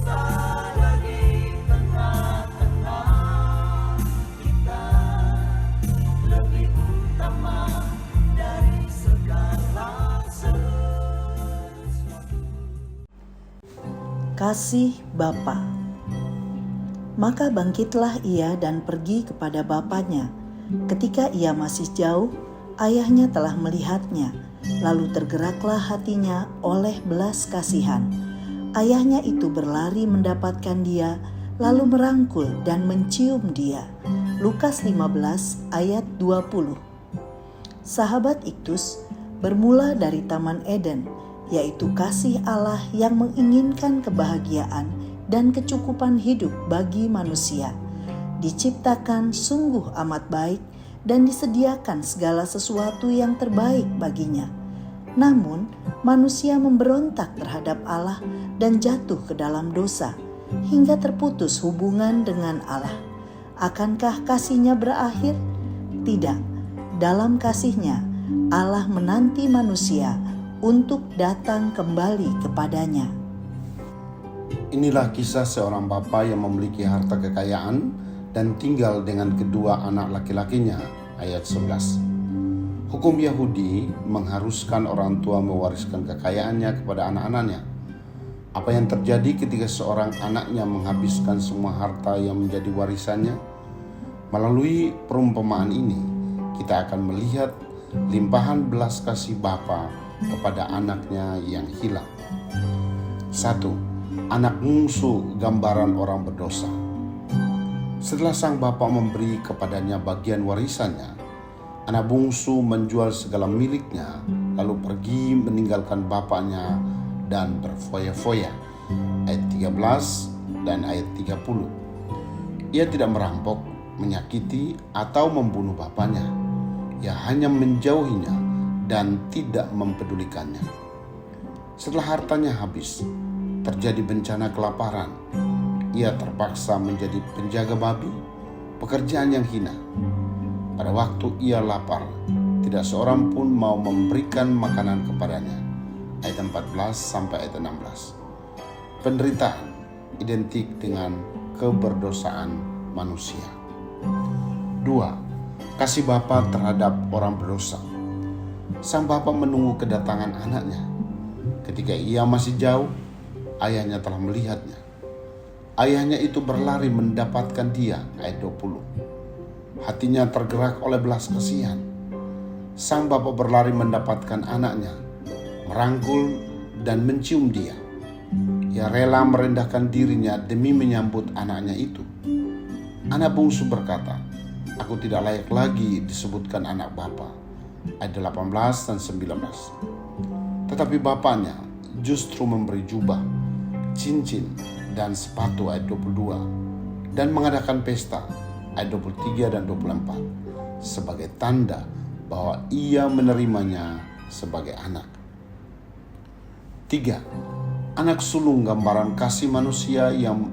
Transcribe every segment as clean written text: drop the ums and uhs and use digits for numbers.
Ada di tengah-tengah kita, lebih utama dari segala sesuatu. Kasih Bapa. Maka bangkitlah ia dan pergi kepada bapaknya. Ketika ia masih jauh, ayahnya telah melihatnya, lalu tergeraklah hatinya oleh belas kasihan. Ayahnya itu berlari mendapatkan dia, lalu merangkul dan mencium dia. Lukas 15 ayat 20. Sahabat Iktus bermula dari Taman Eden, yaitu kasih Allah yang menginginkan kebahagiaan dan kecukupan hidup bagi manusia. Diciptakan sungguh amat baik dan disediakan segala sesuatu yang terbaik baginya. Namun, manusia memberontak terhadap Allah dan jatuh ke dalam dosa, hingga terputus hubungan dengan Allah. Akankah kasih-Nya berakhir? Tidak. Dalam kasih-Nya, Allah menanti manusia untuk datang kembali kepadanya. Inilah kisah seorang bapa yang memiliki harta kekayaan dan tinggal dengan kedua anak laki-lakinya. Ayat 11. Hukum Yahudi mengharuskan orang tua mewariskan kekayaannya kepada anak-anaknya. Apa yang terjadi ketika seorang anaknya menghabiskan semua harta yang menjadi warisannya? Melalui perumpamaan ini, kita akan melihat limpahan belas kasih Bapa kepada anaknya yang hilang. 1. Anak bungsu gambaran orang berdosa. Setelah sang bapa memberi kepadanya bagian warisannya, anak bungsu menjual segala miliknya, lalu pergi meninggalkan bapaknya dan berfoya-foya. Ayat 13 dan ayat 30. Ia tidak merampok, menyakiti, atau membunuh bapaknya. Ia hanya menjauhinya dan tidak mempedulikannya. Setelah hartanya habis, terjadi bencana kelaparan. Ia terpaksa menjadi penjaga babi, pekerjaan yang hina. Pada waktu ia lapar, tidak seorang pun mau memberikan makanan kepadanya. Ayat 14 sampai ayat 16. Penderitaan identik dengan keberdosaan manusia. 2. Kasih Bapa terhadap orang berdosa. Sang bapa menunggu kedatangan anaknya. Ketika ia masih jauh, ayahnya telah melihatnya. Ayahnya itu berlari mendapatkan dia. Ayat 20. Hatinya tergerak oleh belas kasihan. Sang bapa berlari mendapatkan anaknya, merangkul dan mencium dia. Ia rela merendahkan dirinya demi menyambut anaknya itu. Anak bungsu berkata, "Aku tidak layak lagi disebutkan anak bapa." Ayat 18 dan 19. Tetapi bapaknya justru memberi jubah, cincin, dan sepatu. Ayat 22. Dan mengadakan pesta. Ayat 23 dan 24. Sebagai tanda bahwa ia menerimanya sebagai anak. 3. Anak sulung gambaran kasih manusia yang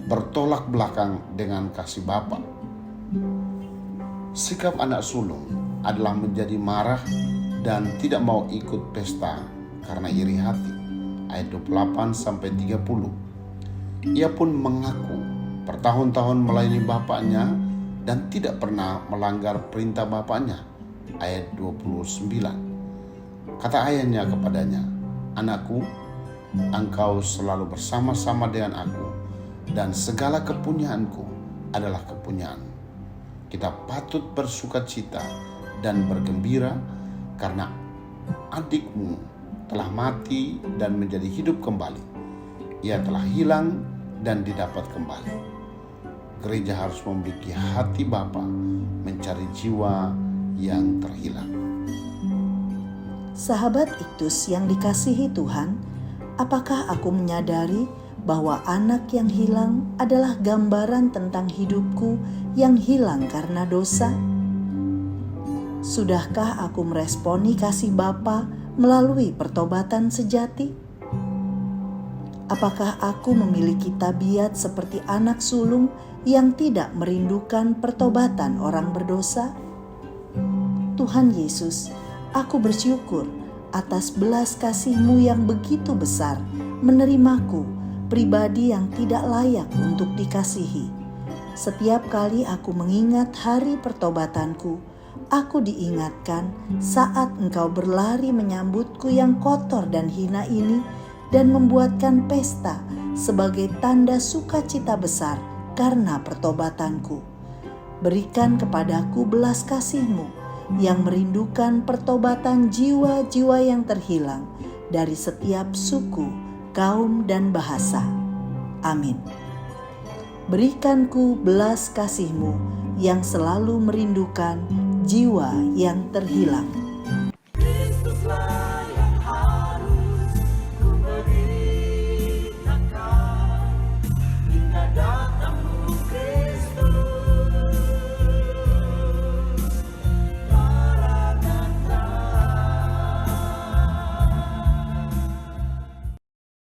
bertolak belakang dengan kasih Bapa. Sikap anak sulung adalah menjadi marah dan tidak mau ikut pesta karena iri hati. Ayat 28 sampai 30. Ia pun mengaku bertahun-tahun melayani bapaknya dan tidak pernah melanggar perintah bapaknya. Ayat 29. Kata ayahnya kepadanya, "Anakku, engkau selalu bersama-sama dengan aku, dan segala kepunyaanku adalah kepunyaanmu. Kita patut bersukacita dan bergembira karena adikmu telah mati dan menjadi hidup kembali. Ia telah hilang dan didapat kembali." Gereja harus memiliki hati Bapa mencari jiwa yang terhilang. Sahabat Iktus yang dikasihi Tuhan, apakah aku menyadari bahwa anak yang hilang adalah gambaran tentang hidupku yang hilang karena dosa? Sudahkah aku meresponi kasih Bapa melalui pertobatan sejati? Apakah aku memiliki tabiat seperti anak sulung yang tidak merindukan pertobatan orang berdosa? Tuhan Yesus, aku bersyukur atas belas kasih-Mu yang begitu besar menerimaku pribadi yang tidak layak untuk dikasihi. Setiap kali aku mengingat hari pertobatanku, aku diingatkan saat Engkau berlari menyambutku yang kotor dan hina ini dan membuatkan pesta sebagai tanda sukacita besar karena pertobatanku. Berikan kepadaku belas kasih-Mu yang merindukan pertobatan jiwa-jiwa yang terhilang dari setiap suku, kaum, dan bahasa. Amin. Berikanku belas kasih-Mu yang selalu merindukan jiwa yang terhilang.